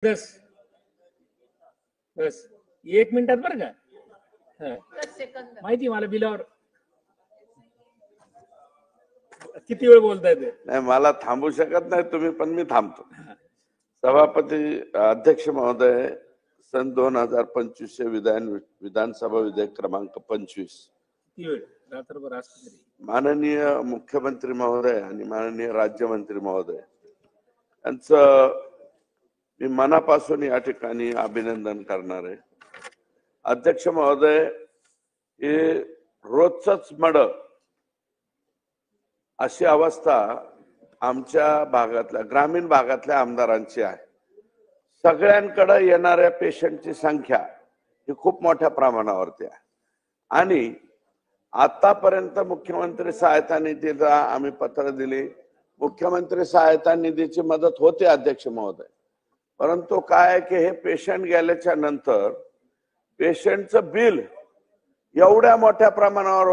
बस बस 1 मिनिटात बरं का. माहिती मला बिलावर किती वेळ बोलताय ते. नाही मला थांबू शकत नाही तुम्ही, पण मी थांबतो. सभापती अध्यक्ष महोदय, सन 2025 विधानसभा विधेयक क्रमांक 25 माननीय मुख्यमंत्री महोदय आणि माननीय राज्यमंत्री महोदय यांचं मी मनापासून या ठिकाणी अभिनंदन करणार आहे. अध्यक्ष महोदय, हे रोजच मड अशी अवस्था आमच्या भागातल्या ग्रामीण भागातल्या आमदारांची आहे. सगळ्यांकडे येणाऱ्या पेशंटची संख्या ही खूप मोठ्या प्रमाणावरती आहे आणि आतापर्यंत मुख्यमंत्री सहायता निधीला आम्ही पत्र दिली. मुख्यमंत्री सहायता निधीची मदत होते अध्यक्ष महोदय, परंतु काय की हे पेशंट गेल्याच्या नंतर पेशंटचं बिल एवढ्या मोठ्या प्रमाणावर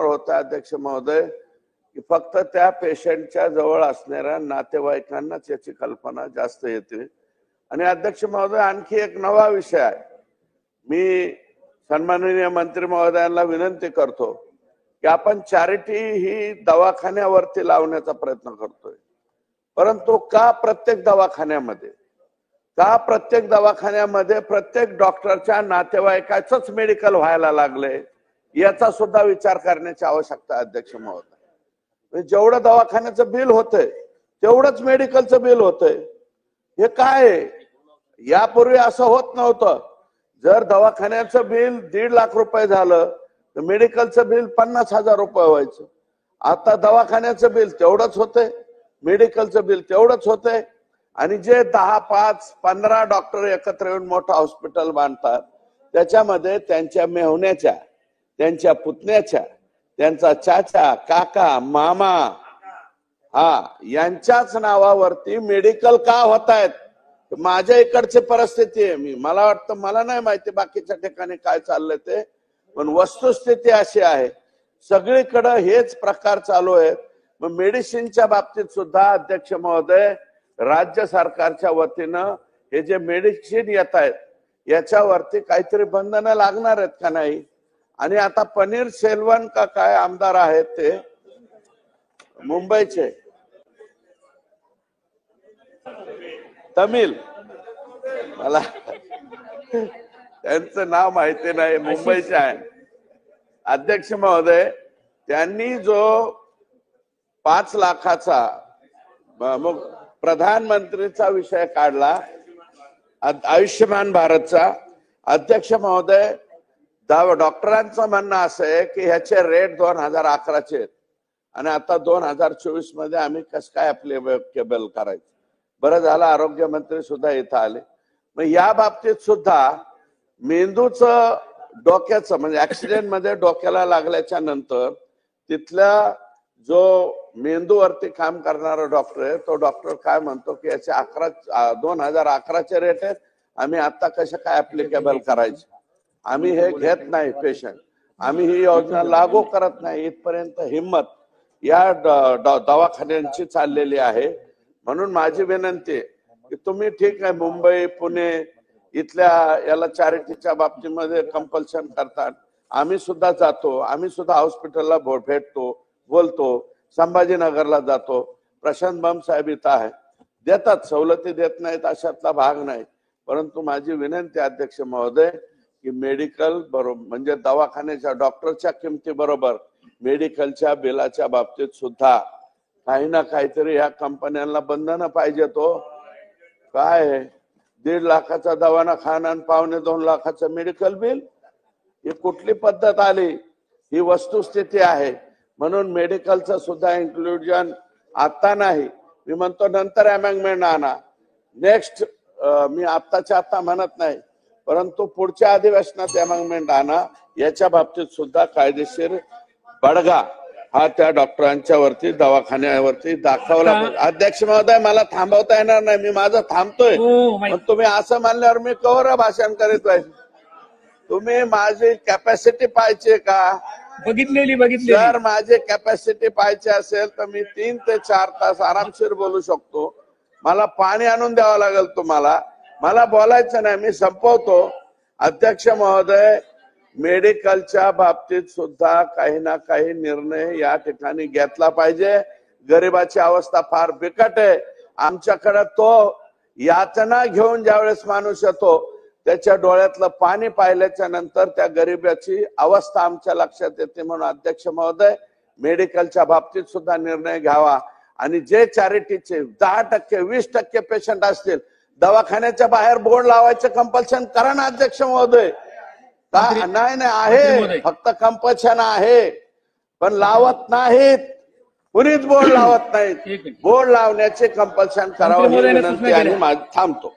होतं अध्यक्ष महोदय की फक्त त्या पेशंटच्या जवळ असणाऱ्या नातेवाईकांनाच याची कल्पना जास्त येते. आणि अध्यक्ष महोदय, आणखी एक नवा विषय आहे. मी सन्माननीय मंत्री महोदयांना विनंती करतो की आपण चॅरिटी ही दवाखान्यावरती लावण्याचा प्रयत्न करतोय, परंतु का प्रत्येक दवाखान्यामध्ये प्रत्येक डॉक्टरच्या नातेवाईकाचंच मेडिकल व्हायला लागले, याचा सुद्धा विचार करण्याची आवश्यकता आहे अध्यक्ष महोदय. जेवढं दवाखान्याचं बिल होतंय तेवढंच मेडिकलचं बिल होतंय. हे काय? यापूर्वी असं होत नव्हतं. जर दवाखान्याचं बिल 1.5 लाख रुपये झालं तर मेडिकलचं बिल 50,000 रुपये व्हायचं. आता दवाखान्याचं बिल तेवढंच होतंय, मेडिकलचं बिल तेवढंच होतंय. आणि जे 10, 5, 15 डॉक्टर एकत्र येऊन मोठं हॉस्पिटल बांधतात त्याच्यामध्ये त्यांच्या मेहुण्याच्या, त्यांच्या पुतण्याच्या, त्यांचा चाचा, काका, मामा यांच्याच नावावरती मेडिकल का होत आहेत? माझ्या इकडची परिस्थिती आहे. मला वाटतं, मला नाही माहिती बाकीच्या ठिकाणी काय चाललंय ते, पण वस्तुस्थिती अशी आहे सगळीकडे हेच प्रकार चालू आहेत. मग मेडिसिनच्या बाबतीत सुद्धा अध्यक्ष महोदय, राज्य सरकारच्या वतीनं हे जे मेडिसिन येत आहेत याच्यावरती काहीतरी बंधनं लागणार आहेत का नाही? आणि आता पनीर सेल्वन का काय आमदार आहेत ते मुंबईचे, तमिळ, मला त्यांचं नाव माहिती नाही, मुंबईचे आहे. अध्यक्ष महोदय, त्यांनी जो 5 लाखाचा मग प्रधानमंत्रीचा विषय काढला, आयुष्यमान भारतचा. अध्यक्ष महोदय, डॉक्टरांचं म्हणणं असं आहे की ह्याचे रेट 2011चे आहेत आणि आता 2024 मध्ये आम्ही कसं काय अप्लिकेबल करायचं? बरं झालं आरोग्य मंत्री सुद्धा इथं आले. मग या बाबतीत सुद्धा मेंदूचं, डोक्याचं, म्हणजे ऍक्सिडेंट मध्ये डोक्याला लागल्याच्या नंतर तिथल्या जो मेंदूवरती काम करणारा डॉक्टर आहे तो डॉक्टर काय म्हणतो की याचे 2011चे रेट आहेत, आम्ही आता कसं काय अप्लिकेबल करायचे? आम्ही हे घेत नाही पेशंट, आम्ही ही योजना लागू करत नाही, इथपर्यंत हिंमत या दवाखान्यांची चाललेली आहे. म्हणून माझी विनंती आहे की तुम्ही ठीक आहे मुंबई, पुणे इथल्या याला चॅरिटीच्या बाबतीमध्ये कंपल्शन करतात, आम्ही सुद्धा जातो, आम्ही सुद्धा हॉस्पिटलला भेटतो, बोलतो, संभाजीनगरला जातो. प्रशांत बम साहेब इथं आहे, देतात, सवलती देत नाहीत अशातला भाग नाही. परंतु माझी विनंती अध्यक्ष महोदय की मेडिकल बरोबर, म्हणजे दवाखान्याच्या डॉक्टरच्या किमती बरोबर मेडिकलच्या बिलाच्या बाबतीत सुद्धा काही ना काहीतरी या कंपन्यांना बंधनं पाहिजे. तो काय 1.5 लाखाचा दवाखाना आणि 1.25-2 लाखाचं मेडिकल बिल, ही कुठली पद्धत आली? ही वस्तुस्थिती आहे. म्हणून मेडिकलचं सुद्धा इन्क्लुजन आता नाही, मी म्हणतो नंतर अमेंडमेंट आणा. नेक्स्ट, मी आत्ताच्या आता म्हणत नाही, परंतु पुढच्या अधिवेशनात अमेंडमेंट आणा. याच्या बाबतीत सुद्धा कायदेशीर बडगा हा त्या डॉक्टरांच्या वरती, दवाखान्यावरती दाखवला. अध्यक्ष महोदय, मला थांबवता येणार नाही, मी माझं थांबतोय, पण तुम्ही असं म्हणल्यावर मी कवर भाषण करीत राहील. तुम्ही माझी कॅपॅसिटी पाहिजे का? बघितलेली जर माझी कॅपॅसिटी पाहिजे असेल तर मी 3 ते 4 तास आरामशीर बोलू शकतो. मला पाणी आणून द्यावं लागेल तुम्हाला. मला बोलायचं नाही, मी संपवतो. अध्यक्ष महोदय, मेडिकलच्या बाबतीत सुद्धा काही ना काही निर्णय या ठिकाणी घेतला पाहिजे. गरिबाची अवस्था फार बिकट आहे. आमच्याकडे तो यातना घेऊन ज्यावेळेस माणूस येतो त्याच्या डोळ्यातलं पाणी पाहिल्याच्या नंतर त्या गरिबाची अवस्था आमच्या लक्षात येते. म्हणून अध्यक्ष महोदय, मेडिकलच्या बाबतीत सुद्धा निर्णय घ्यावा आणि जे चॅरिटीचे 10%, 20% पेशंट असतील, दवाखान्याच्या बाहेर बोर्ड लावायचं कंपल्शन करा ना अध्यक्ष महोदय. नाही आहे, फक्त कंपल्शन आहे, पण लावत नाहीत, कुणीच बोर्ड लावत नाहीत. बोर्ड लावण्याचे कंपल्शन करावं ही विनंती आणि थांबतो.